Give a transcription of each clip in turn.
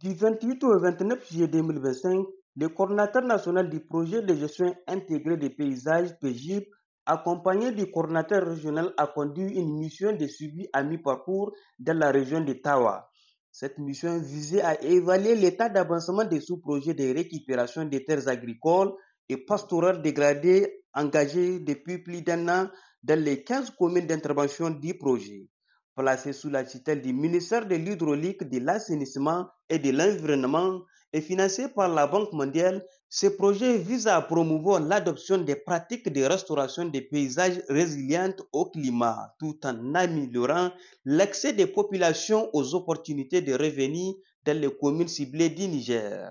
Du 28 au 29 juillet 2025, le coordinateur national du projet de gestion intégrée des paysages PGIP, accompagné du coordinateur régional, a conduit une mission de suivi à mi-parcours dans la région de Tawa. Cette mission visait à évaluer l'état d'avancement des sous-projets de récupération des terres agricoles et pastorales dégradées engagés depuis plus d'un an dans les 15 communes d'intervention du projet. Placé sous la tutelle du ministère de l'Hydraulique, de l'Assainissement et de l'Environnement et financé par la Banque mondiale, ce projet vise à promouvoir l'adoption des pratiques de restauration des paysages résilientes au climat, tout en améliorant l'accès des populations aux opportunités de revenus dans les communes ciblées du Niger.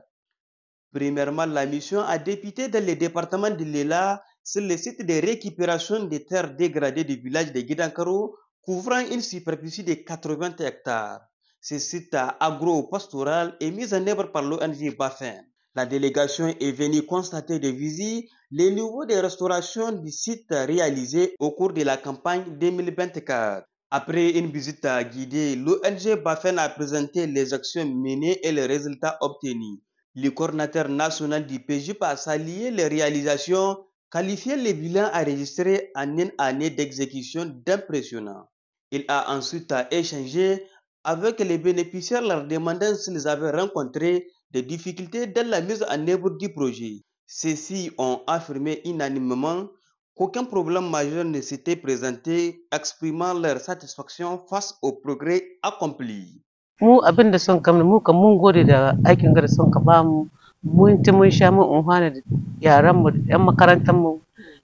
Premièrement, la mission a débuté dans le département de Lela sur le site de récupération des terres dégradées du village de Gidankaro, couvrant une superficie de 80 hectares. Ce site agro-pastoral est mis en œuvre par l'ONG BAFEN. La délégation est venue constater de visu les niveaux de restauration du site réalisés au cours de la campagne 2024. Après une visite guidée, l'ONG BAFEN a présenté les actions menées et les résultats obtenus. Le coordinateur national du PGIP a salué les réalisations, qualifié les bilans enregistrés en une année d'exécution d'impressionnants. Il a ensuite échangé avec les bénéficiaires leur demandant s'ils avaient rencontré des difficultés dans la mise en œuvre du projet. Ceux-ci ont affirmé unanimement qu'aucun problème majeur ne s'était présenté, exprimant leur satisfaction face au progrès accompli. Mu abin da son kamar mu kan mun gode da aikin da son ka bamu mun ci mun sha mun unhwana da yaran mu da yan makarantar mu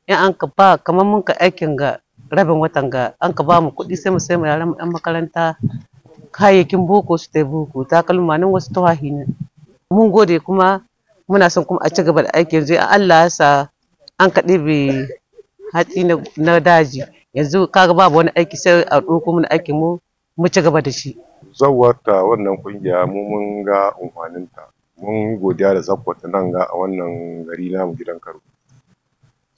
in an ka ba kamar mun ka aikin ga rabin watan ga an ka bamu kuɗi sai mu yaran mu yan makaranta kayayyakin boko su tai boko takalma nan wasu tawahi ne mun gode kuma muna son kuma a ci gaba da aikin yanzu Allah ya sa an ka ɗebe hatsi na daji yanzu kaga babu wani aiki sai a ɗauko mana aikin mu ci gaba da shi. Zawarta wannan kungiya mu mun ga amfaninta, mun godiya da zakwata nan ga a wannan gari namu Gidankaro.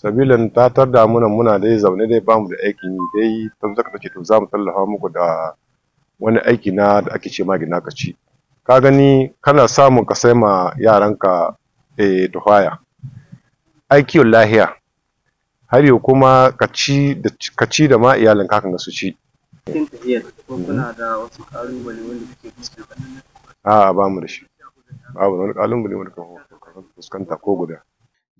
Sabilin ta tarda muna dai zaune dai bamu da aikin yi dai ta zaka ce to za mu tallafa muku da wani aiki na da ake ce ma gina ka ci. Ka gani kana samun ka sai ma yaranka tuhaya. Aiki lahiya. Har yau kuma ka ci da ma iyalin kakan ga su ci. Cikin tafiyar ko kuna da wasu ƙalubale wanda kuke fuskanta? A'a ba mu da shi. Babu wani ƙalubale wanda ka fuskanta ko guda.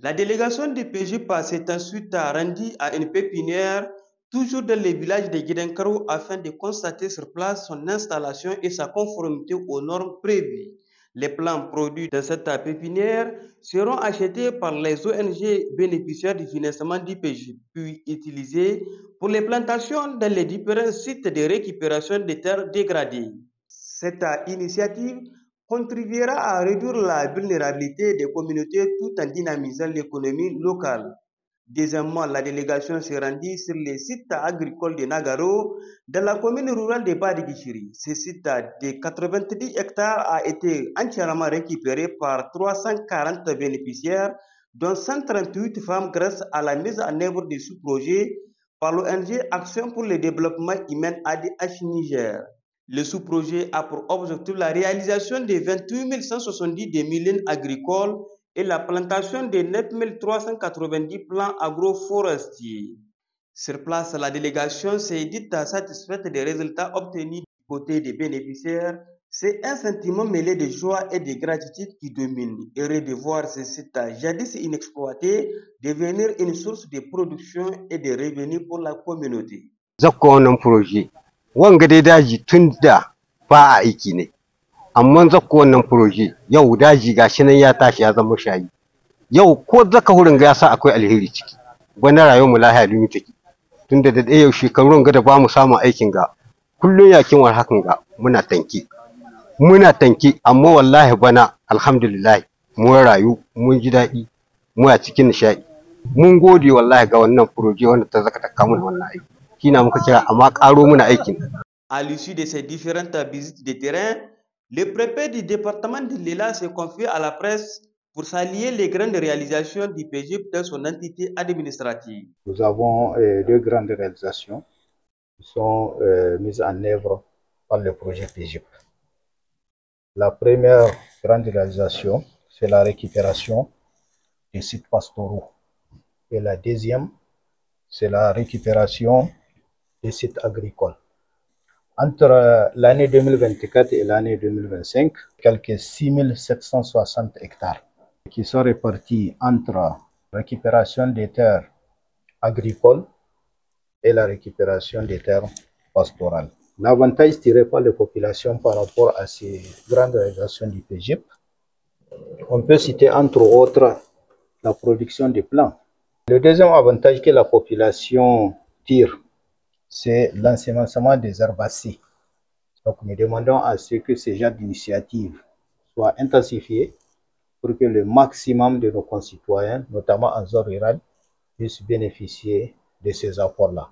La délégation du PGIP s'est ensuite rendue à une pépinière, toujours dans le village de Gidankaro, afin de constater sur place son installation et sa conformité aux normes prévues. Les plants produits de cette pépinière seront achetés par les ONG bénéficiaires du financement du PGIP, puis utilisés pour les plantations dans les différents sites de récupération des terres dégradées. Cette initiative contribuera à réduire la vulnérabilité des communautés tout en dynamisant l'économie locale. Deuxièmement, la délégation s'est rendue sur les sites agricoles de Nagaro, dans la commune rurale de Badi-Gishiri. Ce site de 90 hectares a été entièrement récupéré par 340 bénéficiaires, dont 138 femmes grâce à la mise en œuvre du sous-projet par l'ONG Action pour le développement humain ADH Niger. Le sous-projet a pour objectif la réalisation de 28 170 mylènes agricoles et la plantation de 9 390 plants agroforestiers. Sur place, la délégation s'est dite satisfaite des résultats obtenus du côté des bénéficiaires. C'est un sentiment mêlé de joie et de gratitude qui domine. Heureux de voir ce site jadis inexploité devenir une source de production et de revenus pour la communauté. Projet. Wanga dai daji tun da ba a aiki ne, amma zakko wannan proje yau daji gashi nan ya tashi ya zama shayi. Yau ko zaka hurin ga yasa akwai alheri ciki. Bana rayuwar mu lahiya dumi take. Tunda da yau shekarun ga da ba mu samu aikin ga. Kullun yakin war hakan ga muna tanki amma wallahi bana alhamdulillah mun rayu mun ji daɗi mu a cikin nishaɗi. Mun gode wallahi ga wannan proje wanda ta zaka taka mana wannan aiki. À l'issue de ces différentes visites de terrain, le préfet du département de Lela s'est confié à la presse pour saluer les grandes réalisations du PGIP dans son entité administrative. Nous avons deux grandes réalisations qui sont mises en œuvre par le projet PGIP. La première grande réalisation, c'est la récupération des sites pastoraux. Et la deuxième, c'est la récupération des sites agricoles. Entre l'année 2024 et l'année 2025, quelques 6760 hectares qui sont répartis entre récupération des terres agricoles et la récupération des terres pastorales. L'avantage tiré par les populations par rapport à ces grandes réalisations du PGIP, on peut citer entre autres la production des plants. Le deuxième avantage que la population tire, c'est l'ensemencement des herbacées. Donc nous demandons à ce que ces genres d'initiatives soient intensifiées pour que le maximum de nos concitoyens, notamment en zone rurale, puissent bénéficier de ces apports-là.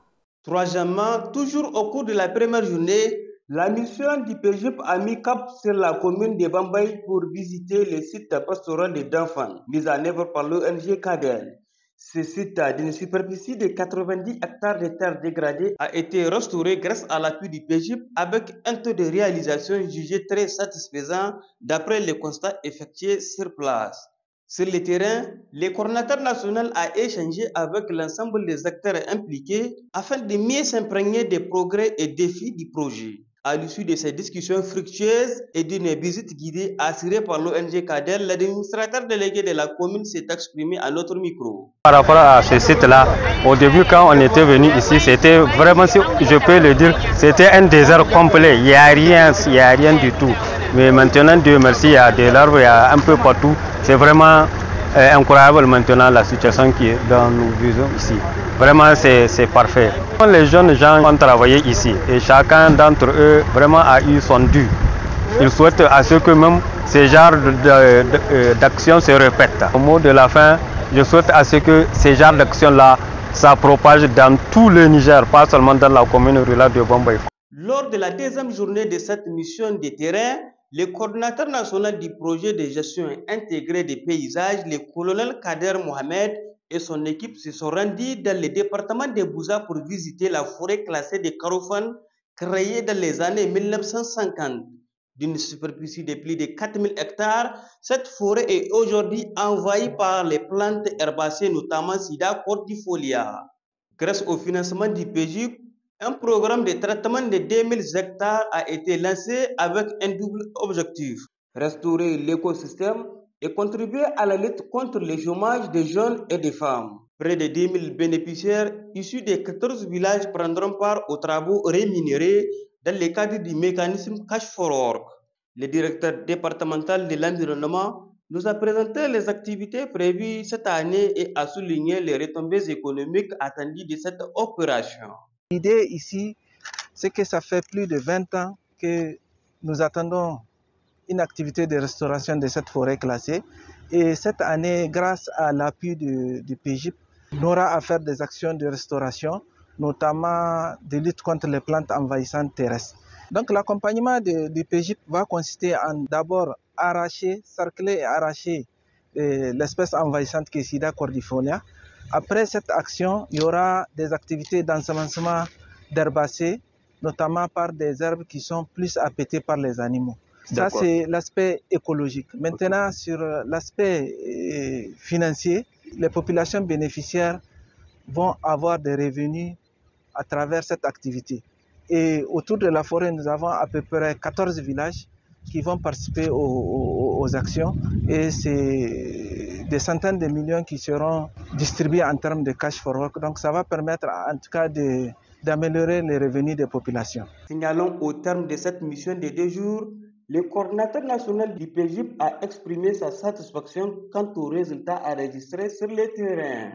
Troisièmement, toujours au cours de la première journée, la mission du PGIP a mis cap sur la commune de Bambay pour visiter le site pastoral de Danfan, mis en œuvre par l'ONG CADEL. Ce site d'une superficie de 90 hectares de terres dégradées a été restauré grâce à l'appui du PGIP avec un taux de réalisation jugé très satisfaisant d'après les constats effectués sur place. Sur le terrain, le coordinateur national a échangé avec l'ensemble des acteurs impliqués afin de mieux s'imprégner des progrès et défis du projet. À l'issue de ces discussions fructueuses et d'une visite guidée assurée par l'ONG CADEL, l'administrateur délégué de la commune s'est exprimé à notre micro. Par rapport à ce site-là, au début quand on était venu ici, c'était vraiment, si je peux le dire, c'était un désert complet, il n'y a rien du tout. Mais maintenant, Dieu merci, il y a de l'herbe, il y a un peu partout. C'est vraiment incroyable maintenant la situation dont nous vivons ici. Vraiment, c'est parfait. Les jeunes gens ont travaillé ici et chacun d'entre eux vraiment a eu son dû. Ils souhaitent à ce que même ces genres d'actions se répètent. Au mot de la fin, je souhaite à ce que ces genres d'actions-là ça propage dans tout le Niger, pas seulement dans la commune rurale de Bambay. Lors de la deuxième journée de cette mission de terrain, le coordinateur national du projet de gestion intégrée des paysages, le colonel Kader Mohamed et son équipe se sont rendus dans le département de Bouza pour visiter la forêt classée de Karofan, créée dans les années 1950. D'une superficie de plus de 4000 hectares, cette forêt est aujourd'hui envahie par les plantes herbacées, notamment Sida cordifolia. Grâce au financement du PGIP, un programme de traitement de 2000 hectares a été lancé avec un double objectif: restaurer l'écosystème et contribuer à la lutte contre le chômage des jeunes et des femmes. Près de 10 000 bénéficiaires issus des 14 villages prendront part aux travaux rémunérés dans le cadre du mécanisme Cash for Work. Le directeur départemental de l'environnement nous a présenté les activités prévues cette année et a souligné les retombées économiques attendues de cette opération. L'idée ici, c'est que ça fait plus de 20 ans que nous attendons une activité de restauration de cette forêt classée. Et cette année, grâce à l'appui du PGIP, on aura à faire des actions de restauration, notamment de lutte contre les plantes envahissantes terrestres. Donc l'accompagnement du PGIP va consister en d'abord cercler et arracher l'espèce envahissante qui est Sida cordifolia. Après cette action, il y aura des activités d'ensemencement d'herbacées, notamment par des herbes qui sont plus appétées par les animaux. Ça, c'est l'aspect écologique. Maintenant, sur l'aspect financier, les populations bénéficiaires vont avoir des revenus à travers cette activité. Et autour de la forêt, nous avons à peu près 14 villages qui vont participer aux actions. Et c'est des centaines de millions qui seront distribués en termes de cash for work. Donc ça va permettre en tout cas d'améliorer les revenus des populations. Signalons au terme de cette mission de 2 jours, le coordinateur national du PGIP a exprimé sa satisfaction quant aux résultats enregistrés sur le terrain.